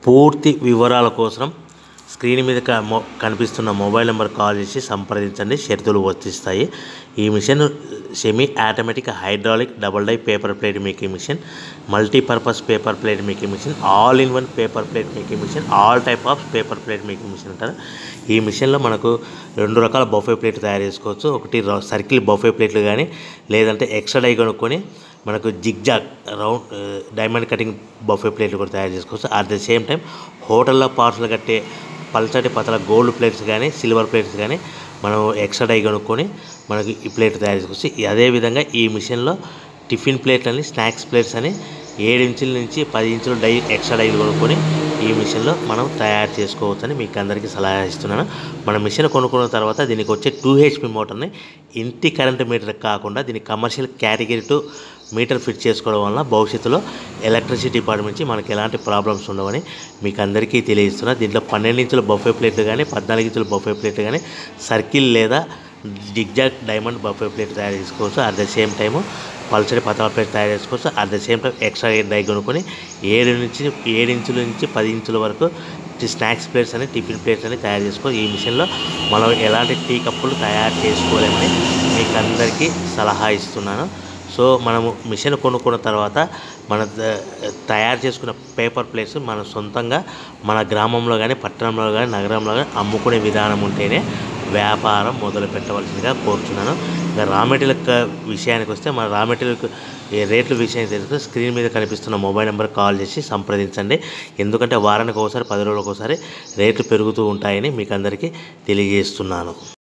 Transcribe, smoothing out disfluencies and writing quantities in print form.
పూర్తి వివరాల కోసం స్క్రీన్ మీద కనిపిస్తున్న మొబైల్ నెంబర్ కాల్ చేసి సంప్రదించండి. షరతులు వర్తిస్తాయి. ఈ machine semi automatic hydraulic double die paper plate making machine, multipurpose paper plate making machine, all in one paper plate making machine, all type of paper plate making machine అంటారు. ఈ మిషన్లో మనకు 2 రకాల బఫే ప్లేట్లు తయారు చేసుకోవచ్చు. ఒకటి సర్కిల్ బఫే ప్లేట్లు కానీ, లేదంటే ఎక్స్ట్రా డై కొనుక్కొని మనకు zigzag round diamond cutting buffet ప్లేట్లు కూడా తయారు చేసుకోవచ్చు. అట్ ద సేమ్ టైం హోటల్లో పార్సల్ కట్టే పల్చటి పతల గోల్డ్ ప్లేట్స్ కానీ, సిల్వర్ ప్లేట్స్ కానీ మనం ఎక్స్ట్రా డై కొనుక్కొని మనకి ఈ ప్లేట్ తయారు చేసుకోవచ్చు. అదేవిధంగా ఈ మిషన్లో టిఫిన్ ప్లేట్లు అని, స్నాక్స్ ప్లేట్స్ అని 7 ఇంచుల నుంచి 10 ఇంచుల డై ఎక్స్ట్రా డైలు కొనుక్కొని ఈ మిషన్లో మనం తయారు చేసుకోవచ్చని మీకు అందరికీ సలహా ఇస్తున్నాను. మన మిషన్ కొనుక్కున్న తర్వాత దీనికి వచ్చే 2 HP మోటార్ని ఇంటి కరెంటు మీటర్ కాకుండా దీనికి కమర్షియల్ కేటగిరీ 2 మీటర్ ఫిట్ చేసుకోవడం వల్ల భవిష్యత్తులో ఎలక్ట్రిసిటీ డిపార్ట్మెంట్ నుంచి మనకి ఎలాంటి ప్రాబ్లమ్స్ ఉండవని మీకు అందరికీ తెలియజేస్తున్నా. దీంట్లో 12 ఇంచుల బఫే ప్లేట్లు కానీ, 14 ఇంచుల బఫే ప్లేట్లు కానీ, సర్కిల్ లేదా జిగ్జాగ్ డైమండ్ బఫే ప్లేట్ తయారు చేసుకోవచ్చు. అట్ ద సేమ్ టైము పల్చడి పతల ప్లేట్ తయారు చేసుకోవచ్చు. At the same time extra die కొనుక్కొని 7 ఇంచుల నుంచి 10 ఇంచుల వరకు స్నాక్స్ ప్లేట్స్ అని, టిఫిన్ ప్లేట్స్ అని తయారు చేసుకోవచ్చు. ఈ మిషన్లో మనం ఎలాంటి టీ కప్పులు తయారు చేసుకోలేమని మీకు అందరికీ సలహా ఇస్తున్నాను. సో మనము మిషన్ కొనుక్కున్న తర్వాత మన తయారు చేసుకున్న పేపర్ ప్లేట్స్ మనం సొంతంగా మన గ్రామంలో కానీ, పట్టణంలో కానీ, నగరంలో కానీ అమ్ముకునే విధానం ఉంటేనే వ్యాపారం మొదలు పెట్టవలసిందిగా కోరుతున్నాను. ఇంకా రా మెటీరియల్ విషయానికి వస్తే, మన రా మెటీరియల్ రేట్ల విషయానికి తెలుసుకుని స్క్రీన్ మీద కనిపిస్తున్న మొబైల్ నెంబర్ కాల్ చేసి సంప్రదించండి. ఎందుకంటే వారానికి ఒకసారి, 10 రోజులకు ఒకసారి రేట్లు పెరుగుతూ ఉంటాయని మీకు అందరికీ తెలియజేస్తున్నాను.